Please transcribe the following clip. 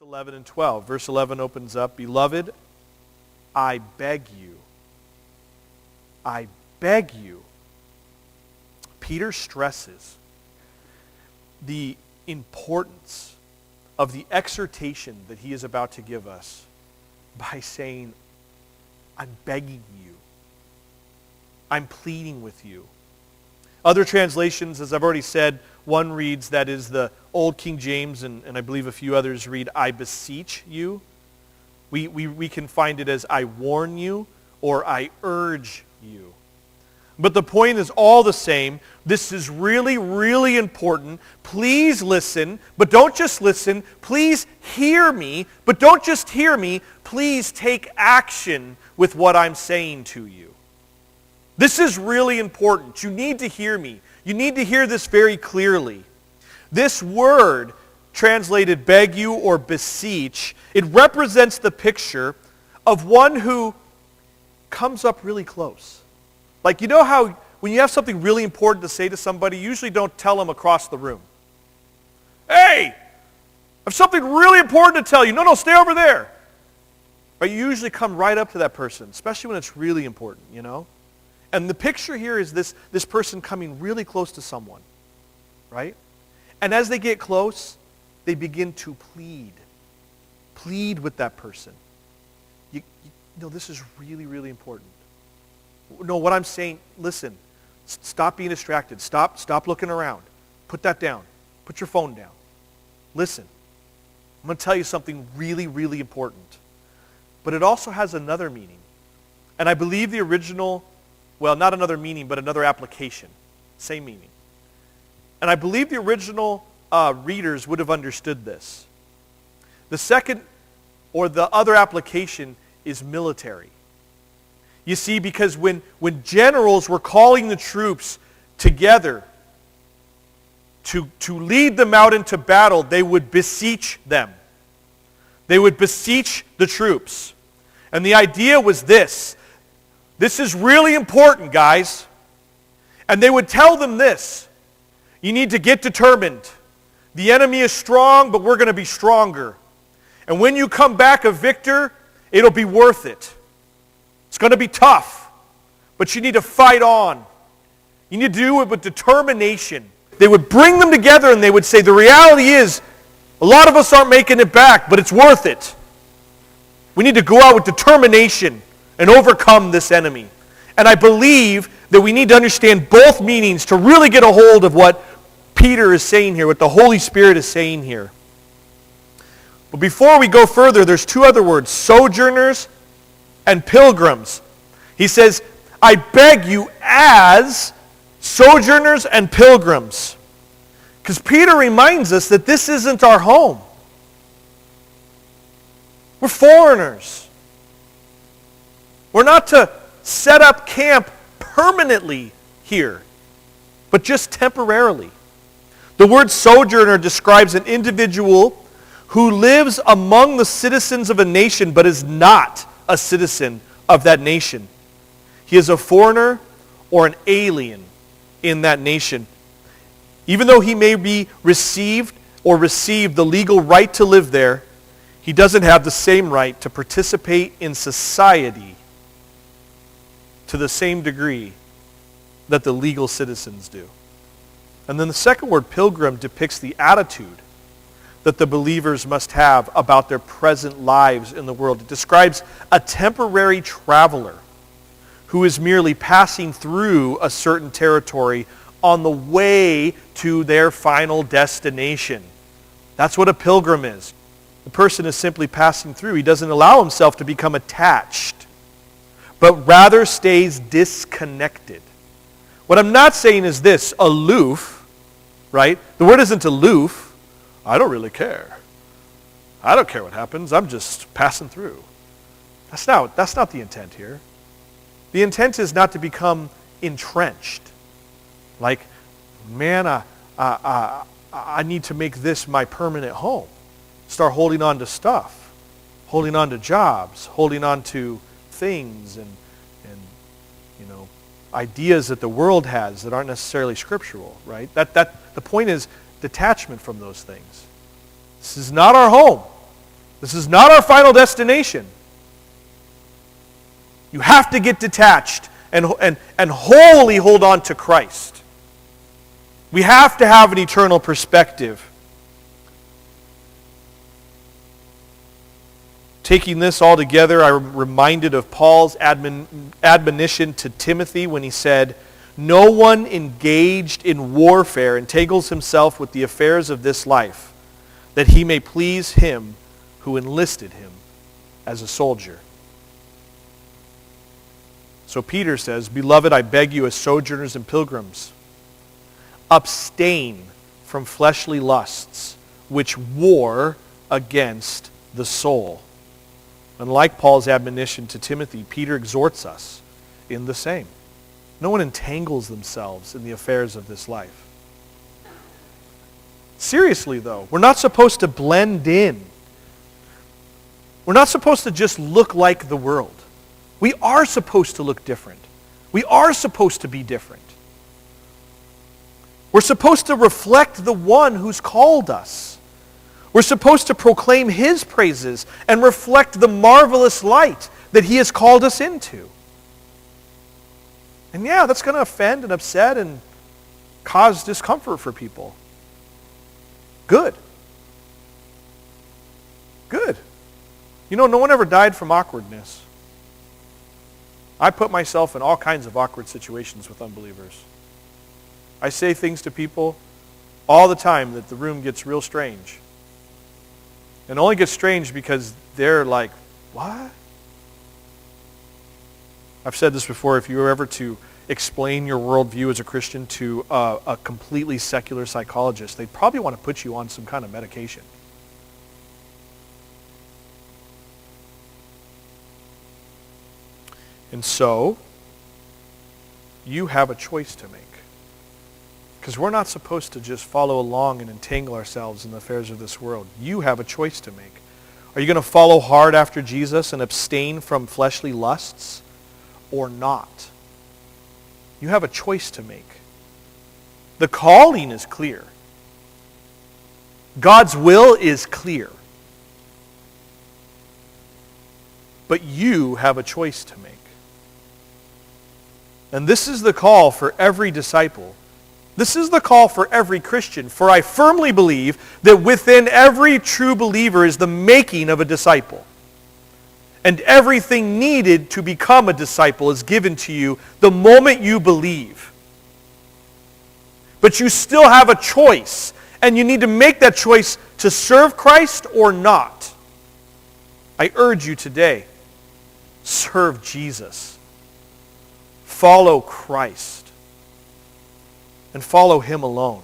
11 and 12. Verse 11 opens up, "Beloved, I beg you." I beg you. Peter stresses the importance of the exhortation that he is about to give us by saying, I'm begging you. I'm pleading with you. Other translations, as I've already said, one reads, that is the Old King James, and I believe a few others read, I beseech you. We can find it as I warn you or I urge you. But the point is all the same. This is really, really important. Please listen, but don't just listen. Please hear me, but don't just hear me. Please take action with what I'm saying to you. This is really important. You need to hear me. You need to hear this very clearly. This word, translated beg you or beseech, it represents the picture of one who comes up really close. Like, you know how when you have something really important to say to somebody, you usually don't tell them across the room. Hey, I have something really important to tell you. No, stay over there. But you usually come right up to that person, especially when it's really important, you know? And the picture here is this person coming really close to someone, right? And as they get close, they begin to plead. Plead with that person. You know, this is really, really important. No, what I'm saying, listen, stop being distracted. Stop looking around. Put that down. Put your phone down. Listen, I'm going to tell you something really, really important. But it also has another meaning. And I believe the original, well, not another meaning, but another application. Same meaning. And I believe the original readers would have understood this. The second, or the other application, is military. You see, because when generals were calling the troops together to lead them out into battle, they would beseech them. They would beseech the troops. And the idea was this. This is really important, guys. And they would tell them this. You need to get determined. The enemy is strong, but we're going to be stronger. And when you come back a victor, it'll be worth it. It's going to be tough, but you need to fight on. You need to do it with determination. They would bring them together and they would say, the reality is, a lot of us aren't making it back, but it's worth it. We need to go out with determination and overcome this enemy. And I believe that we need to understand both meanings to really get a hold of what Peter is saying here, what the Holy Spirit is saying here. But before we go further, there's two other words, sojourners and pilgrims. He says, I beg you as sojourners and pilgrims. Because Peter reminds us that this isn't our home. We're foreigners. We're not to set up camp permanently here, but just temporarily. The word sojourner describes an individual who lives among the citizens of a nation but is not a citizen of that nation. He is a foreigner or an alien in that nation. Even though he may be receive the legal right to live there, he doesn't have the same right to participate in society to the same degree that the legal citizens do. And then the second word, pilgrim, depicts the attitude that the believers must have about their present lives in the world. It describes a temporary traveler who is merely passing through a certain territory on the way to their final destination. That's what a pilgrim is. The person is simply passing through. He doesn't allow himself to become attached, but rather stays disconnected. What I'm not saying is this, aloof, right? The word isn't aloof. I don't really care. I don't care what happens. I'm just passing through. That's not the intent here. The intent is not to become entrenched. Like, man, I need to make this my permanent home. Start holding on to stuff, holding on to jobs, holding on to things and ideas that the world has that aren't necessarily scriptural, right? That the point is detachment from those things. This is not our home. This is not our final destination. You have to get detached and wholly hold on to Christ. We have to have an eternal perspective. Taking this all together, I'm reminded of Paul's admonition to Timothy when he said, "No one engaged in warfare entangles himself with the affairs of this life, that he may please him who enlisted him as a soldier." So Peter says, "Beloved, I beg you as sojourners and pilgrims, abstain from fleshly lusts, which war against the soul." And like Paul's admonition to Timothy, Peter exhorts us in the same. No one entangles themselves in the affairs of this life. Seriously, though, we're not supposed to blend in. We're not supposed to just look like the world. We are supposed to look different. We are supposed to be different. We're supposed to reflect the one who's called us. We're supposed to proclaim his praises and reflect the marvelous light that he has called us into. And yeah, that's going to offend and upset and cause discomfort for people. Good. Good. You know, no one ever died from awkwardness. I put myself in all kinds of awkward situations with unbelievers. I say things to people all the time that the room gets real strange. And it only gets strange because they're like, what? I've said this before, if you were ever to explain your worldview as a Christian to a completely secular psychologist, they'd probably want to put you on some kind of medication. And so, you have a choice to make. Because we're not supposed to just follow along and entangle ourselves in the affairs of this world. You have a choice to make. Are you going to follow hard after Jesus and abstain from fleshly lusts or not? You have a choice to make. The calling is clear. God's will is clear. But you have a choice to make. And this is the call for every disciple. This is the call for every Christian, for I firmly believe that within every true believer is the making of a disciple. And everything needed to become a disciple is given to you the moment you believe. But you still have a choice, and you need to make that choice to serve Christ or not. I urge you today, serve Jesus. Follow Christ. And follow him alone.